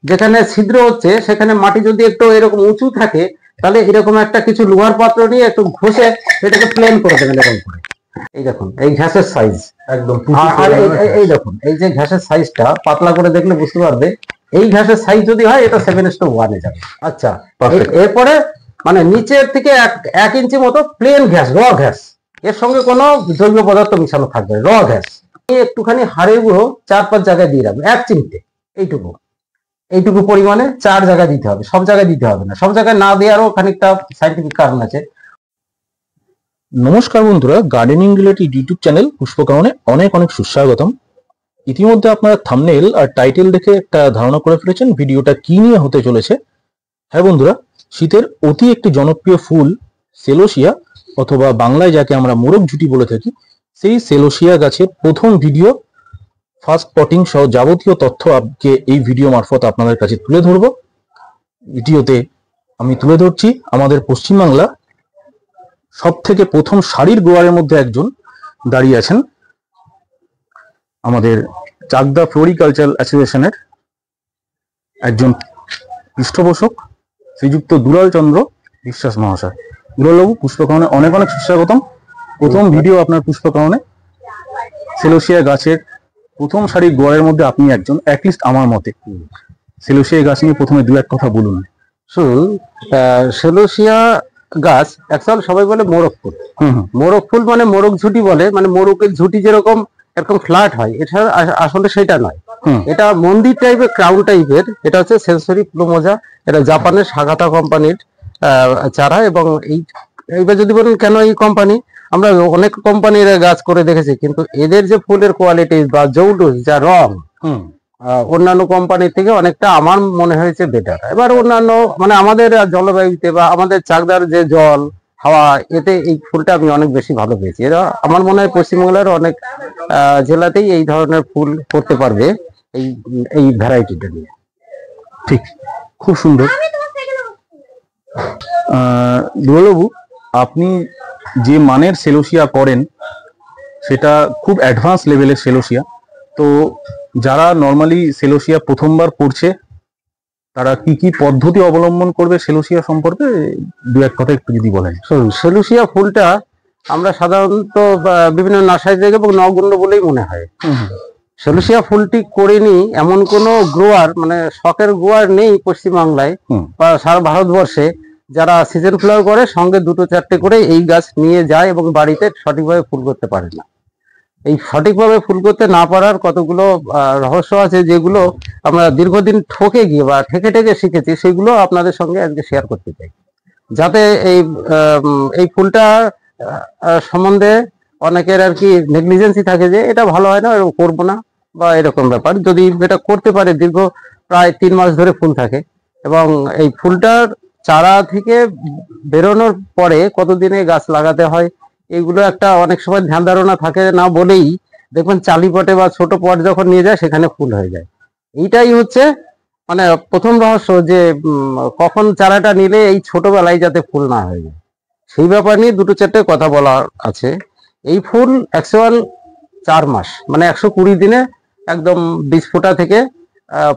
যেখানে ছিদ্র হচ্ছে সেখানে মাটি যদি একটু এরকম উঁচু থাকে, তাহলে এরকম একটা কিছু লোহার পাত্র নিয়ে একটু ঘষে এটাকে প্লেন করে দেবেন এরকম করে। এই দেখুন এই ঘাসের সাইজ একদম। আর এই দেখুন এই যে ঘাসের সাইজটা পাতলা করে দেখলে বুঝতে পারবে, এই ঘাসের সাইজ যদি হয় এটা 7:1 এ যাবে। আচ্ছা, এরপরে মানে নিচের থেকে 1 ইঞ্চি মতো প্লেন ঘাস, র ঘাস, এর সঙ্গে কোনো জৈব পদার্থ মিশানো থাকবে, র ঘাস। একটুখানি হাড়ের গুঁড়ো 4-5 জায়গায় দিয়ে রাখবে, 1 চিমটে, এইটুকু পরিমাণে 4 জায়গায় দিতে হবে, সব জায়গায় দিতে হবে না, সব জায়গায় না দেওয়ারও খানিকটা সাইন্টিফিক কারণ আছে। নমস্কার বন্ধুরা, গার্ডেনিং রিলেটেড ইউটিউব চ্যানেল পুষ্পকাননে অনেক অনেক সুস্বাগতম। ইতিমধ্যে আপনারা থাম্বনেল আর টাইটেল দেখে একটা ধারণা করে ফেলেছেন ভিডিওটা কি নিয়ে হতে চলেছে। হ্যাঁ বন্ধুরা, শীতের অতি একটি জনপ্রিয় ফুল সেলোসিয়া, অথবা বাংলায় যাকে আমরা মোরগ ঝুঁটি বলে থাকি, সেই সেলোসিয়া গাছের প্রথম ভিডিও, ফার্স্ট পটিং সহ যাবতীয় তথ্য আজকে এই ভিডিও মারফত আপনাদের কাছে তুলে ধরব। ভিডিওতে আমি তুলে ধরছি আমাদের পশ্চিমবাংলা সব থেকে প্রথম সারির গোয়ারের মধ্যে একজন দাঁড়িয়ে আছেন, আমাদের চাকদা ফ্লোরিকালচারাল অ্যাসোসিয়েশনের একজন পৃষ্ঠপোষক শ্রীযুক্ত দুলাল চন্দ্র বিশ্বাস মহাশয়। দুলালবাবু, পুষ্পকাননে অনেক অনেক সুস্বাগতম। প্রথম ভিডিও আপনার পুষ্পকাননে, সেলোসিয়া গাছের প্রথম সারির গোয়ারের মধ্যে আপনি একজন, অ্যাটলিস্ট আমার মতে। সেলোসিয়া গাছ নিয়ে প্রথমে দু এক কথা বলুন। শুনুন, সেলোসিয়া গাছ অ্যাকচুয়ালি সবাই বলে মোরগ ফুল। মোরগ ফুল মানে মোরগ ঝুঁটি বলে, মানে মোরগের ঝুঁটি যেরকম এরকম ফ্ল্যাট হয়, এটা আসলে সেটা নয়। এটা মন্দির টাইপের, ক্রাউন টাইপের। এটা হচ্ছে সেন্সরি প্লুমোজা, এটা জাপানের সাগাতা কোম্পানির চারা। এবং এইবার যদি বলুন কেন এই কোম্পানি, আমরা অনেক কোম্পানির গাছ করে দেখেছি, কিন্তু এদের যে ফুলের কোয়ালিটি বা জৌলুস, যা রং, অন্যান্য কোম্পানির থেকে অনেকটা আমার মনে হয়েছে বেটার। এবার অন্যান্য মানে আমাদের জলবায়ুতে বা আমাদের চাকদার যে জল হাওয়া, এতে এই ফুলটা আমি অনেক বেশি ভালো পেয়েছি। এরা আমার মনে হয় পশ্চিমবাংলার অনেক জেলাতেই এই ধরনের ফুল করতে পারবে এই ভ্যারাইটিটা নিয়ে। ঠিক, খুব সুন্দর। দুলালবাবু, আপনি যে মানের সেলোসিয়া করেন সেটা খুব অ্যাডভান্স লেভেলের সেলোসিয়া। তো যারা নর্মালি সেলোসিয়া প্রথমবার করছে তারা কি কি পদ্ধতি অবলম্বন করবে সেলোসিয়া সম্পর্কে দু এক কথা একটু যদি বলেন। সেলোসিয়া ফুলটা আমরা সাধারণত বিভিন্ন নার্সারি থেকে এবং নগণ্য বলেই মনে হয়। সেলোসিয়া ফুলটি করেনি এমন কোনো গ্রোয়ার, মানে শখের গ্রোয়ার নেই পশ্চিমবাংলায় বা সারা ভারতবর্ষে, যারা সিজন ফ্লাওয়ার করে সঙ্গে 2-4টে করে এই গাছ নিয়ে যায় এবং বাড়িতে সঠিকভাবে ফুল করতে পারে না। এই সঠিকভাবে ফুল করতে না পারার কতগুলো রহস্য আছে, যেগুলো আমরা দীর্ঘদিন ঠকে গিয়ে বা ঠেকে শিখেছি, সেগুলো আপনাদের সঙ্গে আজকে শেয়ার করতে চাই, যাতে এই ফুলটা সম্বন্ধে অনেকের আর কি নেগলিজেন্সি থাকে যে এটা ভালো হয় না, এরকম করবো না বা এরকম ব্যাপার। যদি এটা করতে পারে, দীর্ঘ প্রায় 3 মাস ধরে ফুল থাকে, এবং এই ফুলটার চারা থেকে বেরোনোর পরে কতদিনে গাছ লাগাতে হয়, এগুলো একটা অনেক সময় ধ্যান ধারণা থাকে না বলেই দেখবেন চালি পটে বা ছোট পট যখন নিয়ে যায় সেখানে ফুল হয়ে যায়। এইটাই হচ্ছে মানে প্রথম রহস্য, যে কখন চারাটা নিলে এই ছোটবেলায় যাতে ফুল না হয়ে যায়, সেই ব্যাপার নিয়ে 2-4টে কথা বলার আছে। এই ফুল অ্যাকচুয়াল 4 মাস মানে 120 দিনে একদম বীজ ফোটা থেকে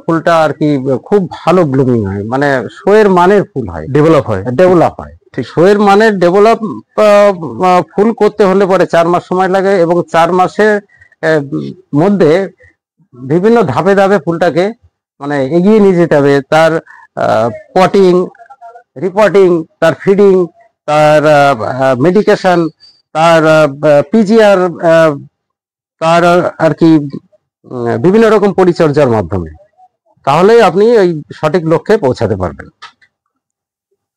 ফুলটা আর কি খুব ভালো ব্লুমিং হয়, মানে শোয়ের মানের ফুল হয়, ডেভেলপ হয়। ঠিক, শোয়ের মানের ডেভেলপ ফুল করতে হলে পরে 4 মাস সময় লাগে, এবং 4 মাসের মধ্যে বিভিন্ন ধাপে ধাপে ফুলটাকে মানে এগিয়ে নিয়ে যেতে হবে। তার পটিং, রিপোর্টিং, তার ফিডিং, তার মেডিকেশন, তার পিজিআর, তার আর কি বিভিন্ন রকম পরিচর্যার মাধ্যমে, তাহলেই আপনি এই সঠিক লক্ষ্যে পৌঁছাতে পারবেন।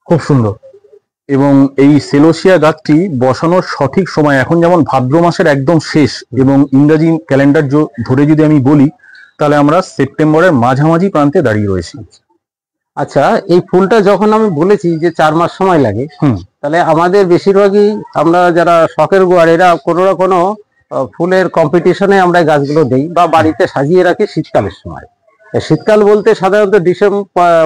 খুব সুন্দর। এবং এই সেলোসিয়া গাছটি বসানোর সঠিক সময় এখন যেমন ভাদ্র মাসের একদম শেষ, এবং ইংরাজি ক্যালেন্ডার ধরে যদি আমি বলি তাহলে আমরা সেপ্টেম্বরের মাঝামাঝি প্রান্তে দাঁড়িয়ে রয়েছি। আচ্ছা, এই ফুলটা যখন আমি বলেছি যে 4 মাস সময় লাগে, তাহলে আমাদের বেশিরভাগই আমরা যারা শখের গোয়ার, এরা কোনো না কোনো ফুলের কম্পিটিশনে আমরা গাছগুলো দেই বা বাড়িতে সাজিয়ে রাখি শীতকালের সময়। শীতকাল বলতে সাধারণত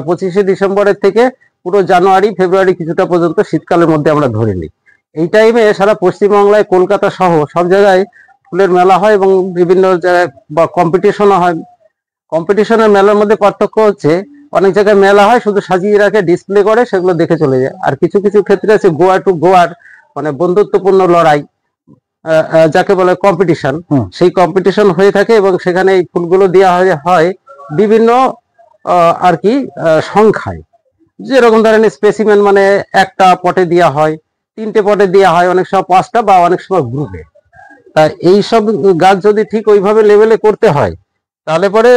25শে ডিসেম্বরের থেকে পুরো জানুয়ারি ফেব্রুয়ারি কিছুটা পর্যন্ত শীতকালের মধ্যে আমরা ধরে নিই। এই টাইমে সারা পশ্চিমবাংলায়, কলকাতা সহ সব জায়গায় ফুলের মেলা হয় এবং বিভিন্ন জায়গায় বা কম্পিটিশনও হয়। কম্পিটিশনের মেলার মধ্যে পার্থক্য হচ্ছে অনেক জায়গায় মেলা হয় শুধু সাজিয়ে রাখে, ডিসপ্লে করে, সেগুলো দেখে চলে যায়। আর কিছু কিছু ক্ষেত্রে আছে গোয়া টু গোয়ার মানে বন্ধুত্বপূর্ণ লড়াই, যাকে বলে কম্পিটিশন, সেই কম্পিটিশন হয়ে থাকে এবং সেখানে এই ফুলগুলো দেওয়া হয় বিভিন্ন আর কি সংখ্যায়। যেরকম ধরেন স্পেসিমেন মানে একটা পটে দেওয়া হয়, 3টে পটে দেওয়া হয়, অনেক সময় 5টা বা অনেক সময় গ্রুপে। তা এইসব গাছ যদি ঠিক ওইভাবে লেভেলে করতে হয় তাহলে পরে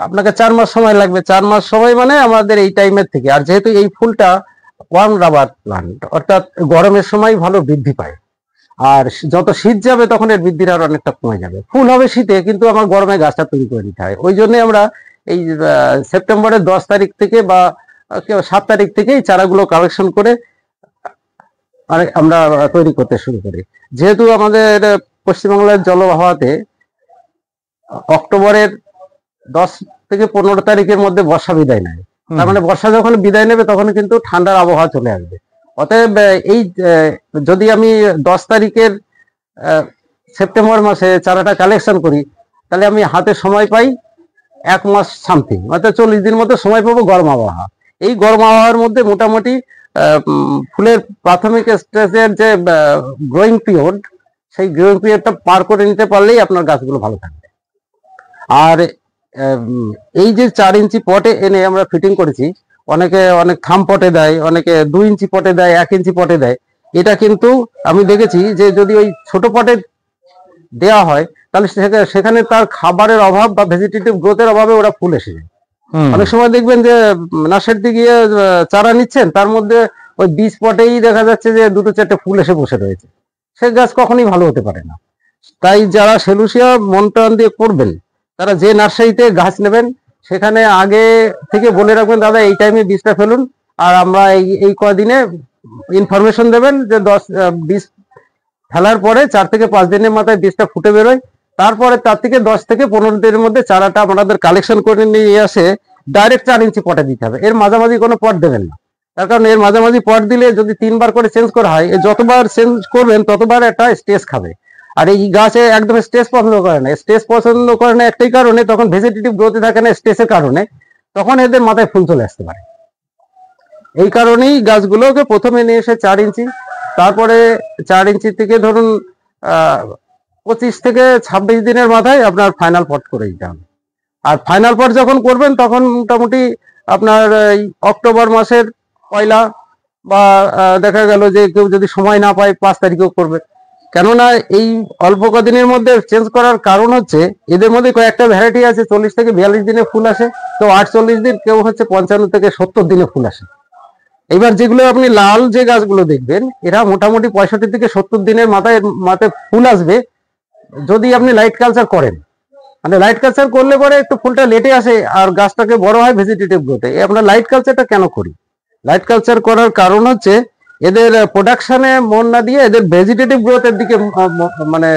আপনাকে 4 মাস সময় লাগবে। 4 মাস সময় মানে আমাদের এই টাইমের থেকে। আর যেহেতু এই ফুলটা ওয়ার্ম রাবার প্লান্ট, অর্থাৎ গরমের সময় ভালো বৃদ্ধি পায়, আর যত শীত যাবে তখন এর বৃদ্ধির আর অনেকটা কমে যাবে। ফুল হবে শীতে, কিন্তু আমার গরমে গাছটা তৈরি করে দিতে হয়। ওই জন্য আমরা এই সেপ্টেম্বরের 10 তারিখ থেকে বা 7 তারিখ থেকে এই চারাগুলো কালেকশন করে আমরা তৈরি করতে শুরু করি। যেহেতু আমাদের পশ্চিমবাংলার জলবায়ুতে অক্টোবরের 10 থেকে 15 তারিখের মধ্যে বর্ষা বিদায় নেয়, তার মানে বর্ষা যখন বিদায় নেবে তখন কিন্তু ঠান্ডার আবহাওয়া চলে আসবে। অতএব এই যদি আমি 10 তারিখের সেপ্টেম্বর মাসে চারাটা কালেকশন করি তাহলে আমি হাতে সময় পাই 1 মাস সামথিং, অর্থাৎ 40 দিন মতো সময় পাবো গরম আবহাওয়া। এই গরম আবহাওয়ার মধ্যে মোটামুটি ফুলের প্রাথমিক স্টেজের যে গ্রোয়িং পিরিয়ড, সেই গ্রোয়িং পিরিয়ডটা পার করে নিতে পারলেই আপনার গাছগুলো ভালো থাকবে। আর এই যে 4 ইঞ্চি পটে এনে আমরা ফিটিং করেছি, অনেকে অনেক থাম পটে দেয়, অনেকে 2 ইঞ্চি পটে দেয়, 1 ইঞ্চি পটে দেয়। এটা কিন্তু আমি দেখেছি যে যদি ওই ছোট পটে দেওয়া হয় তাহলে সেখানে তার খাবারের অভাব বা ভেজিটেটিভ গ্রোথের অভাবে ওরা ফুল এসে যায়। অনেক সময় দেখবেন যে নার্সারিতে গিয়ে চারা নিচ্ছেন, তার মধ্যে ওই 20 পটেই দেখা যাচ্ছে যে 2-4টে ফুল এসে বসে রয়েছে। সে গাছ কখনোই ভালো হতে পারে না। তাই যারা সেলুসিয়া মন প্রাণ দিয়ে করবেন তারা যে নার্সারিতে গাছ নেবেন সেখানে আগে থেকে বলে রাখবেন, দাদা এই টাইমে বীজটা ফেলুন, আর আমরা এই কদিনে ইনফরমেশন দেবেন যে 10-20 ফেলার পরে 4 থেকে 5 দিনের মাথায় বীজটা ফুটে বেরোয়। তারপরে তার থেকে 10 থেকে 15 দিনের মধ্যে চারাটা আপনাদের কালেকশন করে নিয়ে আসে ডাইরেক্ট 4 ইঞ্চি পটে দিতে হবে। এর মাঝামাঝি কোনো পট দেবেন না, তার কারণ এর মাঝামাঝি পট দিলে যদি 3 বার করে চেঞ্জ করা হয়, যতবার চেঞ্জ করবেন ততবার একটা স্টেজ খাবে। আর এই গাছে একদম স্টেজ পছন্দ করে না। স্টেজ পছন্দ করে না একটাই কারণে, তখন ভেজিটেটিভ গ্রোথে থাকে না স্টেজের কারণে, তখন এদের মাথায় ফুল চলে আসতে পারে। এই কারণেই গাছগুলোকে প্রথমে নিয়ে এসে 4 ইঞ্চি, তারপরে 4 ইঞ্চি থেকে ধরুন 25 থেকে 26 দিনের মাথায় আপনার ফাইনাল পট করে দিতে হবে। আর ফাইনাল পট যখন করবেন তখন মোটামুটি আপনার এই অক্টোবর মাসের 1 বা দেখা গেল যে কেউ যদি সময় না পায় 5 তারিখেও করবে। কেননা এই অল্প কদিনের মধ্যে চেঞ্জ করার কারণ হচ্ছে এদের মধ্যে কয়েকটা ভ্যারাইটি আছে 40 থেকে 42 দিনে ফুল আসে, কেউ 48 দিন, কেউ হচ্ছে 55 থেকে 70 দিনে ফুল আসে। এবার যেগুলো আপনি লাল যে গাছগুলো দেখবেন এরা মোটামুটি 65 থেকে 70 দিনের মাথায় ফুল আসবে যদি আপনি লাইট কালচার করেন। মানে লাইট কালচার করলে পরে একটু ফুলটা লেটে আসে আর গাছটাকে বড় হয় ভেজিটেটিভ গ্রোথে। আমরা লাইট কালচারটা কেন করি? লাইট কালচার করার কারণ হচ্ছে এদের প্রোডাকশনে মন না দিয়ে এদের ভেজিটেটিভ গ্রোথের দিকে মানে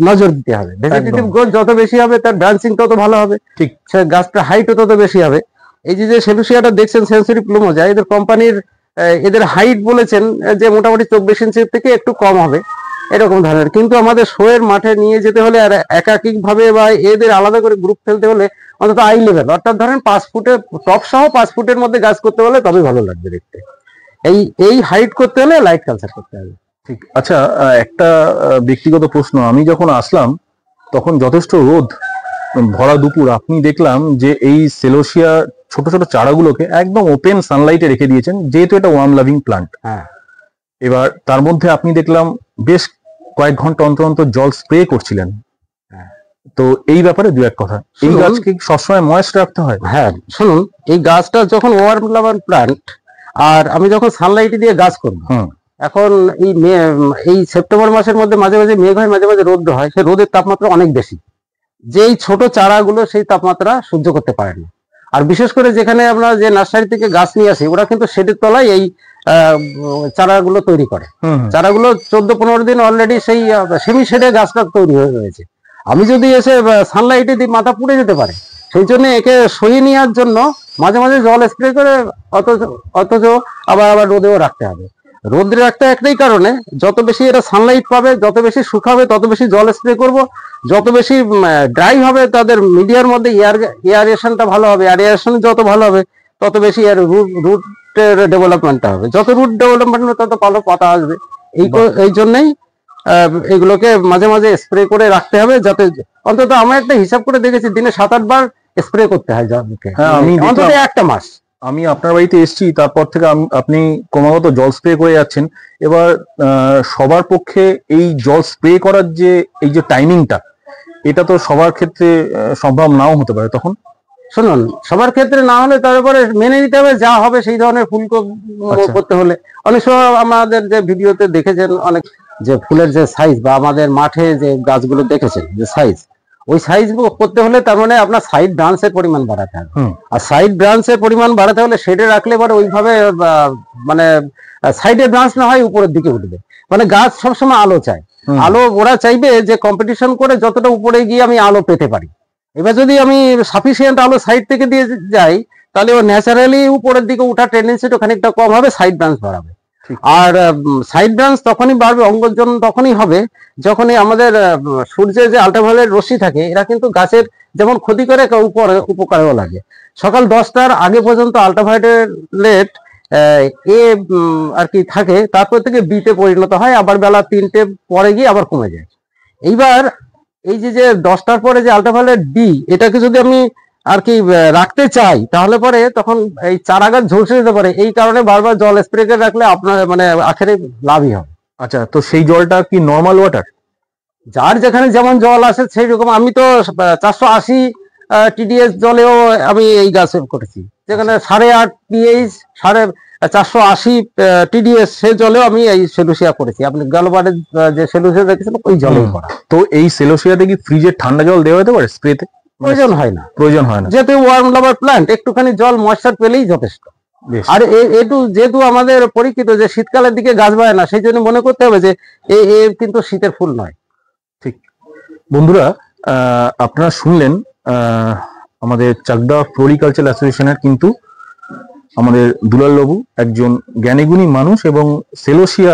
নজর দিতে হবে। ভেজিটেটিভ গ্রোথ যত বেশি হবে তার ব্রাঞ্চিং তত ভালো হবে, ঠিক গাছটা হাইটও তত বেশি হবে। এই যে সেলুসিয়াটা দেখছেন সেঞ্চুরি প্লুমোজা, এদের কোম্পানির এদের হাইট বলেছেন যে মোটামুটি 24 ইঞ্চির থেকে একটু কম হবে এরকম ধরনের, কিন্তু আমাদের শোয়ের মাঠে নিয়ে যেতে হলে আর একাকিক ভাবে বা এদের আলাদা করে গ্রুপ ফেলতে হলে অন্তত আই লেভেল, অর্থাৎ ধরেন 5 ফুটের টপ সহ 5 ফুটের মধ্যে গাছ করতে হলে তবে ভালো লাগবে দেখতে। এই হাইট করতে হলে লাইট কালচার করতে হবে। ঠিক। আচ্ছা, একটা ব্যক্তিগত প্রশ্ন, আমি যখন আসলাম তখন যথেষ্ট রোদ, ভরা দুপুর, আপনি দেখলাম যে এই সেলোসিয়া ছোট ছোট চারাগুলোকে একদম ওপেন সানলাইটে রেখে দিয়েছেন, যেহেতু এটা ওয়ার্ম লাভিং প্লান্ট। হ্যাঁ, এবার তার মধ্যে আপনি দেখলাম বেশ কয়েক ঘন্টা অন্তর অন্তর জল স্প্রে করছিলেন। তো এই ব্যাপারে দু এক কথা, এই গাছকে সবসময় ময়েস্ট রাখতে হয়? হ্যাঁ শুনুন, এই গাছটা যখন ওয়ার্ম লাভিং প্লান্ট আর আমি যখন সানলাইট দিয়ে গাছ করবো, এখন এই সেপ্টেম্বর মাসের মধ্যে মাঝে মাঝে মেঘ হয়, মাঝে মাঝে রোদ হয়, সেই রোদের তাপমাত্রা অনেক বেশি, যেই ছোট চারাগুলো সেই তাপমাত্রা সহ্য করতে পারে না। আর বিশেষ করে যেখানে আমরা যে নার্সারি থেকে গাছ নিয়ে আসি ওরা কিন্তু শেডের তলায় এই চারাগুলো তৈরি করে। চারাগুলো 14-15 দিন অলরেডি সেই সেমি শেডে গাছটা তৈরি হয়ে রয়েছে। আমি যদি এসে সানলাইটে দিই মাথা পুড়ে যেতে পারে, সেই জন্য একে সরিয়ে নেওয়ার জন্য মাঝে মাঝে জল স্প্রে করে অথচ আবার রোদেও রাখতে হবে। রোদ্রে রাখতে একটাই কারণে, যত বেশি এরা সানলাইট পাবে, যত বেশি শুকাবে, তত বেশি জল স্প্রে করব, যত বেশি ড্রাই হবে তাদের মিডিয়ার মধ্যে এয়ারেশনটা ভালো হবে, এয়ারেশন যত ভালো হবে তত বেশি এর রুটের ডেভেলপমেন্টটা হবে, যত রুট ডেভেলপমেন্ট হবে তত ভালো পাতা আসবে। এই জন্যই এগুলোকে মাঝে মাঝে স্প্রে করে রাখতে হবে, যাতে অন্তত আমরা একটা হিসাব করে দেখেছি দিনে 7-8 বার স্প্রে করতে হয় জলকে, অন্তত একটা মাস। আমি আপনার বাড়িতে এসেছি, তারপর থেকে আপনি ক্রমাগত জল স্প্রে করে যাচ্ছেন। এবার সবার পক্ষে এই জল স্প্রে করার যে এই যে টাইমিংটা, এটা তো সবার ক্ষেত্রে সম্ভব নাও হতে পারে। তখন শুনুন, সবার ক্ষেত্রে না হলে তারপরে মেনে নিতে হবে, যা হবে সেই ধরনের ফুল করতে হলে। অনেক সময় আমাদের যে ভিডিওতে দেখেছেন, অনেক যে ফুলের যে সাইজ বা আমাদের মাঠে যে গাছগুলো দেখেছেন যে সাইজ, ওই সাইজ করতে হলে তার মানে আপনার সাইড ব্রাঞ্চের পরিমাণ বাড়াতে হবে। আর সাইড ব্রাঞ্চের পরিমাণ বাড়াতে হলে শেডে রাখলে পরে ওইভাবে মানে সাইডে ব্রাঞ্চ না হয় উপরের দিকে উঠবে। মানে গাছ সবসময় আলো চায়, আলো ওরা চাইবে যে কম্পিটিশন করে যতটা উপরে গিয়ে আমি আলো পেতে পারি। এবার যদি আমি সাফিসিয়েন্ট আলো সাইড থেকে দিয়ে যাই, তাহলে ও ন্যাচারালি উপরের দিকে উঠার টেন্ডেন্সিটা খানিকটা কম হবে, সাইড ব্রাঞ্চ বাড়াবে। আর সাইড ব্রাঞ্চ তখনই বাড়বে, অঙ্গজন তখনই হবে যখনই আমাদের সূর্যের যে আল্ট্রাভায়োলেট রশ্মি থাকে, এরা কিন্তু গাছের যেমন ক্ষতি করে উপকারেও লাগে। সকাল 10টার আগে পর্যন্ত আল্ট্রাভায়োলেট আর কি থাকে, তারপর থেকে বিতে পরিণত হয়, আবার বেলা 3টে পরে গিয়ে আবার কমে যায়। এইবার এই যে 10টার পরে যে আল্ট্রাভায়োলেট ডি, এটাকে যদি আমি আর কি রাখতে চাই, তাহলে পরে তখন এই চারা গাছ ঝলসে যেতে পারে। এই কারণে বারবার জল স্প্রে করে রাখলে আপনার মানে আখেরে লাভই হবে। আচ্ছা, তো সেই জলটা কি নর্মাল ওয়াটার? যার যেখানে যেমন জল আসে সেই রকম। আমি তো 480 TDS জলেও আমি এই গাছ করেছি, যেখানে 8.5 pH 480 TDS সে জলেও আমি এই সেলুসিয়া করেছি। আপনি গেলবারের যে সেলুসিয়া দেখেছেন ওই জলেই করা। তো এই সেলুসিয়াতে কি ফ্রিজের ঠান্ডা জল দেওয়া যেতে পারে স্প্রেতে? প্রয়োজন হয় না, যেহেতু ওয়ার্ম লাভার প্ল্যান্ট, একটুখানি জল ময়েশ্চার পেলেই যথেষ্ট। আর যেহেতু আমাদের পরীক্ষিত যে শীতকালের দিকে গাছ বাড়ে না, সেই জন্য মনে করতে হবে যে কিন্তু শীতের ফুল নয়। ঠিক বন্ধুরা, আপনারা শুনলেন আমাদের চাকদা ফ্লোরিকালচার অ্যাসোসিয়েশনের কিন্তু আমাদের দুলাল বাবু একজন জ্ঞানীগুণী মানুষ, এবং সেলোসিয়া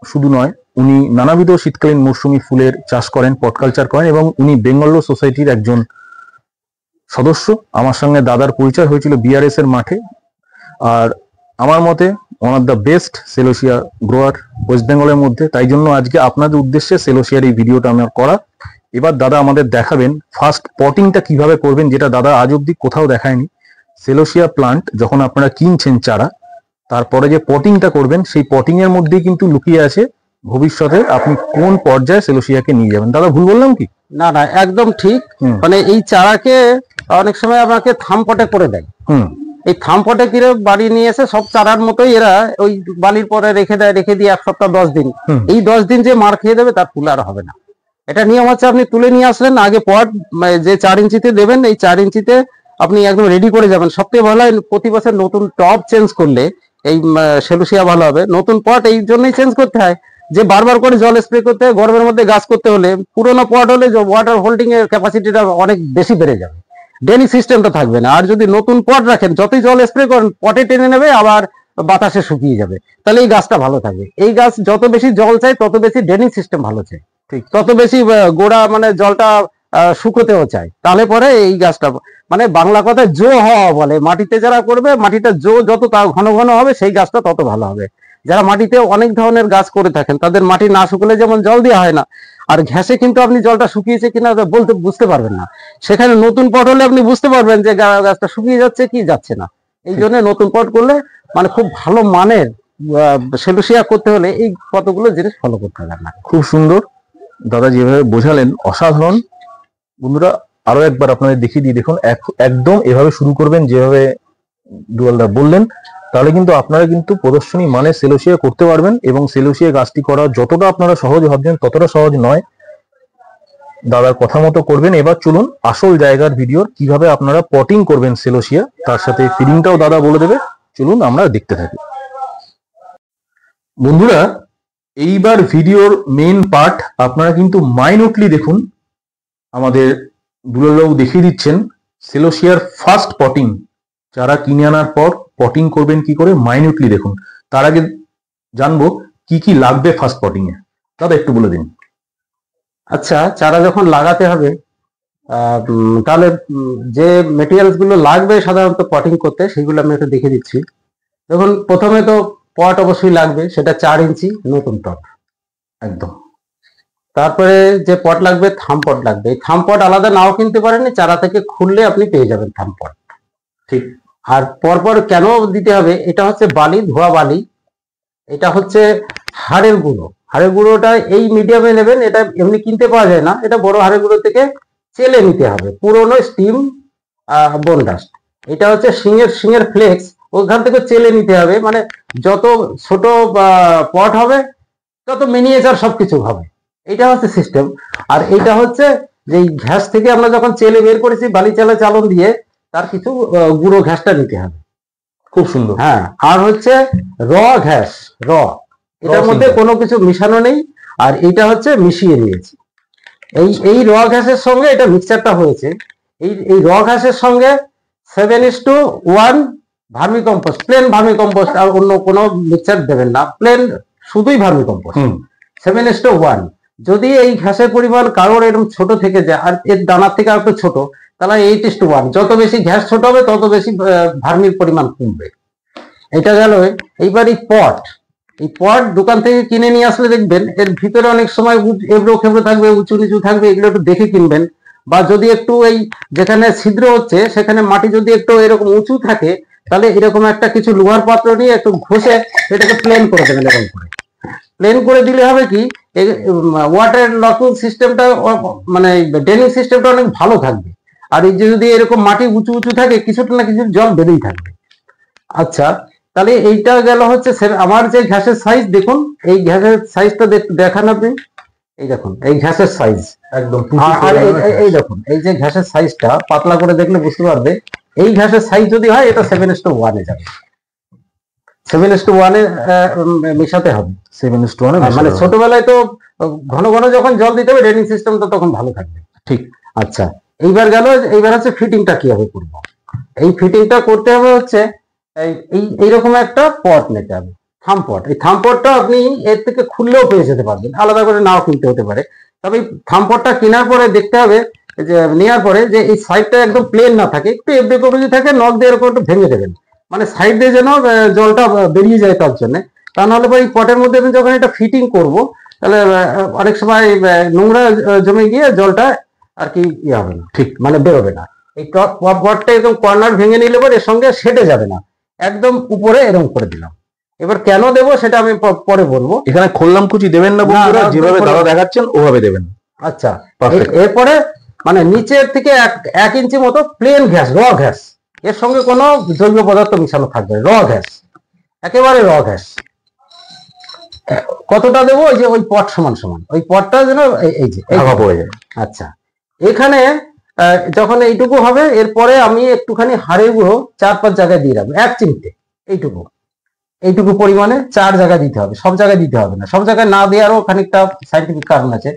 শুধু নয়, উনি নানাবিধ শীতকালীন মৌসুমী ফুলের চাষ করেন, পটকালচার করেন, এবং উনি বেঙ্গল সোসাইটির একজন সদস্য। আমার সঙ্গে দাদার পরিচয় হয়েছিল বিআরএস এর মাঠে। আর আমার মতে one of the best celosia grower West বেঙ্গলের মধ্যে। তাই জন্য আজকে আপনাদের উদ্দেশ্যে সেলোসিয়ার এই ভিডিওটা আমার করা। এবার দাদা আমাদের দেখাবেন ফার্স্ট পটিংটা কিভাবে করবেন, যেটা দাদা আজ অব্দি কোথাও দেখায়নি। সেলোসিয়া প্লান্ট যখন আপনারা কিনছেন চারা, তারপরে যে পটিংটা করবেন, সেই পটিং এর মধ্যেই কিন্তু লুকিয়ে আছে ভবিষ্যতে আপনি কোন পর্যায়ে সেলোসিয়াকে নিয়ে যাবেন। দাদা ভুল বললাম কি? না, একদম ঠিক। মানে এই চারাকে অনেক সময় আমাকে থামপটে করে দেয়। এই থামপটে কিরে বাড়ি নিয়ে এসে সব চারার মতোই এরা ওই বালির পরে রেখে দিয়ে 1 সপ্তাহ 10 দিন, এই 10 দিন যে মার খেয়ে দেবে তার ফুল আর হবে না। এটা নিয়ম হচ্ছে, আপনি তুলে নিয়ে আসলেন, আগে পট যে 4 ইঞ্চিতে দেবেন, এই 4 ইঞ্চিতে আপনি একদম রেডি করে যাবেন। সবথেকে ভালো হয় প্রতি বছর নতুন টব চেঞ্জ করলে এই সেলুসিয়া ভালো হবে। নতুন পট এই জন্যই চেঞ্জ করতে হয় যে বারবার করে জল স্প্রে করতে হয়, গরমের মধ্যে গাছ করতে হলে। পুরোনো পট হলে ওয়াটার হোল্ডিং এর ক্যাপাসিটিটা অনেক বেশি বেড়ে যাবে, ড্রেনিং সিস্টেমটা থাকবে না। আর যদি নতুন পট রাখেন, যতই জল স্প্রে করেন পটে টেনে নেবে, আবার বাতাসে শুকিয়ে যাবে, তাহলে এই গাছটা ভালো থাকবে। এই গাছ যত বেশি জল চাই তত বেশি ড্রেনিং সিস্টেম ভালো চাই, ঠিক তত বেশি গোড়া মানে জলটা শুকোতেও চায়। তাহলে পরে এই গাছটা মানে বাংলা কথায় জো হওয়া বলে। মাটিতে যারা করবে, মাটিটা জো যত ঘন ঘন হবে সেই গাছটা তত ভালো হবে। যারা মাটিতে অনেক ধরনের গাছ করে থাকেন, তাদের মাটি না শুকলে যেমন জল দেওয়া হয় না, আর ঘ্যাসে কিন্তু আপনি জলটা শুকিয়েছে কিনা বুঝতে পারবেন না। সেখানে নতুন পট হলে আপনি বুঝতে পারবেন যে গাছটা শুকিয়ে যাচ্ছে কি যাচ্ছে না। এই জন্য নতুন পট করলে মানে খুব ভালো মানের সেলুসিয়া করতে হলে এই কতগুলো জিনিস ফলো করতে হবে না। খুব সুন্দর দাদা যেভাবে বোঝালেন, অসাধারণ। বন্ধুরা আরো একবার আপনাদের দেখিয়ে দিই, দেখুন একদম এভাবে শুরু করবেন যেভাবে দুলালদা বললেন, তাহলে কিন্তু আপনারা কিন্তু প্রদর্শনী মানে সেলোসিয়া করতে পারবেন। এবং সেলোসিয়া গাছটি করা যতটা আপনারা সহজ ভাবছেন ততটা সহজ নয়, দাদার কথা মতো করবেন। এবার চলুন আসল জায়গার ভিডিওর, কিভাবে আপনারা পটিং করবেন সেলোসিয়া, তার সাথে ফিডিংটাও দাদা বলে দেবে। চলুন আমরা দেখতে থাকি। বন্ধুরা এইবার ভিডিওর মেইন পার্ট আপনারা কিন্তু মাইনুটলি দেখুন। আমাদের দুলালবাবু দেখিয়ে দিচ্ছেন সেলোসিয়ার ফার্স্ট পটিং। যারা কিনে আনার পর পটিং করবেন কি করে মাইনুটলি দেখুন। তার আগে জানবো কি কি লাগবে ফার্স্ট পটিং এ, দাদা একটু বলে দিন। আচ্ছা, চারা যখন লাগাতে হবে তাহলে যে মেটেরিয়ালস গুলো লাগবে সাধারণত পটিং করতে সেগুলো আমি একটু দেখে দিচ্ছি। দেখুন, প্রথমে তো পট অবশ্যই লাগবে, সেটা 4 ইঞ্চি নতুন টব একদম। তারপরে যে পট লাগবে, থাম পট লাগবে। এই থাম পট আলাদা নাও কিনতে পারেন, চারা থেকে খুললে আপনি পেয়ে যাবেন থাম পট। ঠিক। আর পরপর কেন দিতে হবে, এটা হচ্ছে বালি, ধোয়া বালি। এটা হচ্ছে হাড়ের গুঁড়ো। হাড়ের গুঁড়োটা এই মিডিয়ামে নেবেন, এটা এমনি কিনতে পাওয়া যায় না, এটা বড় হাড়ের গুঁড়ো থেকে চেলে নিতে হবে, পুরোনো স্টিম বোন ডাস্ট। এটা হচ্ছে সিংয়ের ফ্লেক্স, ওখান থেকে চেলে নিতে হবে। মানে যত ছোট পট হবে তত মিনিয়েচার সবকিছু হবে, এটা হচ্ছে সিস্টেম। আর এটা হচ্ছে যে ঘ্যাস থেকে আমরা যখন চেলে বের করেছি বালি চালা চালন দিয়ে, তার কিছু গুঁড়ো ঘ্যাসটা নিতে হবে। খুব সুন্দর। হ্যাঁ, আর হচ্ছে ঘ্যাস, এটার মধ্যে কোনো কিছু মিশানো নেই, আর এটা হচ্ছে মিশিয়ে নিয়েছি। এই ঘ্যাসের সঙ্গে এটা মিক্সচারটা হয়েছে। এই ঘ্যাসের সঙ্গে 7:1 vermicompost, plain vermicompost, আর অন্য কোনো মিক্সচার দেবেন না, প্লেন শুধুই ভার্মি কম্পোস্ট 7:1। যদি এই ঘ্যাসের পরিমাণ কারোর এরকম ছোট থেকে যায়, আর এর দানার থেকে আর একটু ছোট, তাহলে 8:1। যত বেশি ঘ্যাস ছোট হবে তত বেশি ভার্মির পরিমাণ কমবে। এটা গেল। এইবার এই পট দোকান থেকে কিনে নিয়ে আসলে দেখবেন এর ভিতরে অনেক সময় এবড়ো খেবড়ো থাকবে, উঁচু নিচু থাকবে, এগুলো একটু দেখে কিনবেন। বা যদি একটু এই যেখানে ছিদ্র হচ্ছে সেখানে মাটি যদি একটু এরকম উঁচু থাকে, তাহলে এরকম একটা কিছু লোহার পাত্র নিয়ে একটু ঘষে এটাকে প্লেন করে দেবেন। এরকম করে প্লেন করে দিলে হবে কি, ওয়াটার লকিং সিস্টেমটা, মানে ড্রেনিং সিস্টেমটা অনেক ভালো থাকবে। আর এই যে যদি এরকম মাটি উঁচু উঁচু থাকে, কিছুটা না কিছু জল বেরিয়ে থাকবে। আচ্ছা, তাহলে এইটা গেল হচ্ছে আমার যে ঘ্যাসের সাইজ। দেখুন এই ঘ্যাসের সাইজটা দেখান আপনি, এই দেখুন এই ঘ্যাসের সাইজ একদম। আর এই দেখুন এই যে ঘ্যাসের সাইজটা পাতলা করে দেখলে বুঝতে পারবে। এই ঘ্যাসের সাইজ যদি হয়, এটা 7:1 এ যাবে। 7:1 এ মেশাতে হবে। 7:1 মানে ছোটবেলায় তো ঘন ঘন যখন জল দিতে হবে, ড্রেনিং সিস্টেমটা তখন ভালো থাকবে। ঠিক। আচ্ছা, এইবার হচ্ছে ফিটিংটা কিভাবে করবো। এই ফিটিংটা করতে হবে হচ্ছে এইরকম একটা পট নিতে হবে, থাম পট। এই থাম পটটা আপনি এর থেকে খুললেও পেয়ে যেতে পারবেন, আলাদা করে নাও কিনতে হতে পারে। তবে এই থাম পটটা কেনার পরে দেখতে হবে যে নেওয়ার পরে যে এই সাইডটা একদম প্লেন না থাকে, একটু এবড়ে কবড়ে থাকে, নখ দিয়ে এরকম একটু ভেঙে দেবেন, মানে সাইড দিয়ে যেন জলটা বেরিয়ে যায় তার জন্য। তা নাহলে এই পটের মধ্যে আমি যখন এটা ফিটিং করব, তাহলে অনেক সময় নোংরা জমে গিয়ে জলটা আর কি হবে না, ঠিক মানে বেরোবে না। এই পটটা একদম কর্নার ভেঙে নিলে পরে এর সঙ্গে সেটে যাবে না, একদম উপরে এরকম করে দিলাম। এবার কেন দেব সেটা আমি পরে বলবো। এখানে খোললাম কুচি দেবেন না বন্ধুরা, যেভাবে দাদা দেখাচ্ছেন ওভাবে দেবেন। আচ্ছা, এরপরে মানে নিচের থেকে 1 ইঞ্চি মতো প্লেন ঘ্যাস, ঘ্যাস, এর সঙ্গে কোনো জৈব পদার্থ মিশানো থাকবে, ঘ্যাস, একেবারে ঘ্যাস। কতটা দেবো, ওই যে ওই পট সমান সমান, ওই পটটা যেন এই যে পড়ে যায়। আচ্ছা, এখানে যখন এইটুকু হবে, এরপরে আমি একটুখানি হাড়ের গুঁড়ো 4-5 জায়গায় দিয়ে রাখবো, 1 চিমটে। এইটুকু পরিমাণে 4 জায়গায় দিতে হবে, সব জায়গায় দিতে হবে না। সব জায়গায় না দেওয়ারও খানিকটা সাইন্টিফিক কারণ আছে।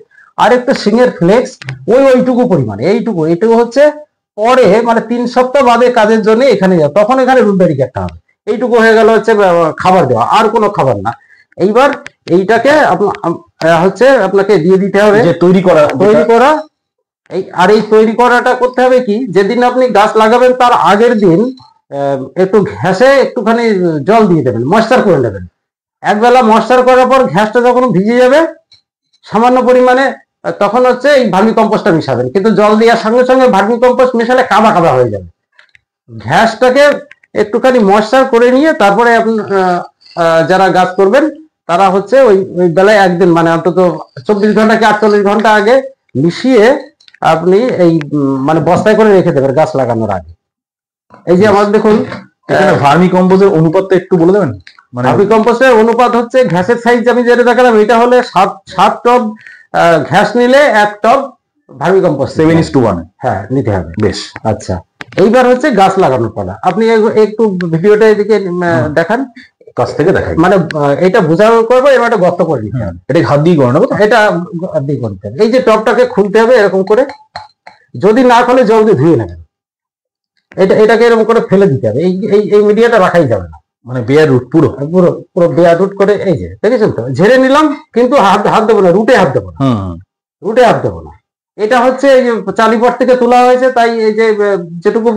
আর একটা সিংয়ের ফ্লেক্স ওইটুকু পরিমাণে, এইটুকু হচ্ছে পরে মানে 3 সপ্তাহ বাদে কাজের জন্য এখানে যাও, তখন এখানে রুট ব্যারিকেডটা হবে। এইটুকু হয়ে গেল হচ্ছে খাবার দেওয়া, আর কোনো খাবার না। এইবার এইটাকে হচ্ছে আপনাকে দিয়ে দিতে হবে যে তৈরি করা। এই তৈরি করাটা করতে হবে কি, যেদিন আপনি গাছ লাগাবেন তার আগের দিন একটু ঘ্যাসে একটুখানি জল দিয়ে দেবেন, ময়েশ্চার করে নেবেন। একবেলা ময়েশ্চার করার পর ঘ্যাসটা যখন ভিজে যাবে সামান্য পরিমাণে, তখন হচ্ছে এই ভার্মি কম্পোস্টটা মিশাবেন। কিন্তু জল দেওয়ার সঙ্গে সঙ্গে ভার্মি কম্পোস্ট মিশালে কাদা কাদা হয়ে যাবে। ঘ্যাসটাকে একটুখানি ময়েশ্চার করে নিয়ে তারপরে যারা গাছ করবেন তারা হচ্ছে ওই বেলায় একদিন, মানে অন্তত 24 ঘন্টা কি 48 ঘন্টা আগে মিশিয়ে আপনি এই মানে বস্তায় করে রেখে দেবেন গাছ লাগানোর আগে। এই যে আমার দেখুন ভার্মি কম্পোস্টের অনুপাতটা একটু বলে দেবেন। মানে ভার্মি কম্পোস্টের অনুপাত হচ্ছে, ঘ্যাসের সাইজ আমি যেটা দেখালাম এটা হলে 7 টব ঘ্যাস নিলে 1 টব ভার্মি কম্পোস্ট 7:1 হ্যাঁ নিতে হবে। বেশ। আচ্ছা, এইবার হচ্ছে গাছ লাগানোর পালা। আপনি একটু ভিডিওটা এদিকে দেখান, কাছ থেকে দেখাই, মানে এটা বোঝানো করবো। এবার একটা গর্ত করে নিতে হবে, এটা হাত দিয়ে করানো, এটা হাত দিয়ে করতে হবে। এই যে টবটাকে খুলতে হবে এরকম করে, যদি না খোলে জল দিয়ে ধুয়ে নেবেন। এটাকে এরকম করে ফেলে দিতে হবে, এই মিডিয়াটা রাখাই যাবে না। মানে বেয়ার রুট পুরো পুরো পুরো বেয়ার রুট করে, এই যে দেখেছেন তো, ঝেড়ে নিলাম, কিন্তু হাত দেবো না, রুটে হাত দেবো না, রুটে হাত দেবো না। এটা হচ্ছে এই যে চালিপট থেকে তোলা হয়েছে, তাই এই যে যেটুকু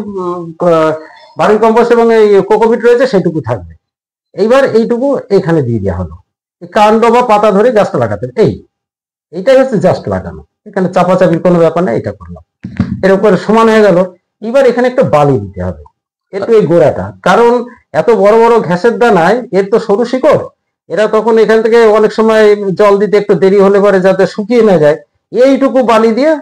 ভার্মি কম্পোস্ট এবং এই কোকোপিট রয়েছে সেটুকু থাকবে। এইবার এইটুকু এখানে দিয়ে দেওয়া হলো, কাণ্ড বা পাতা ধরে গাছটা লাগাতে, এইটাই হচ্ছে জাস্ট লাগানো, এখানে চাপাচাপির কোনো ব্যাপার না। এটা করলাম, এর উপরে সমান হয়ে গেল। এবার এখানে একটা বালি দিতে হবে একটু এই গোড়াটা, কারণ এত বড় বড় ঘাসের দানায় এর তো সরু শিকড়, এরা তখন এখান থেকে অনেক সময় জল দিতে একটু দেরি হলে পরে যাতে শুকিয়ে না যায়, এইটুকু বালি দিয়ে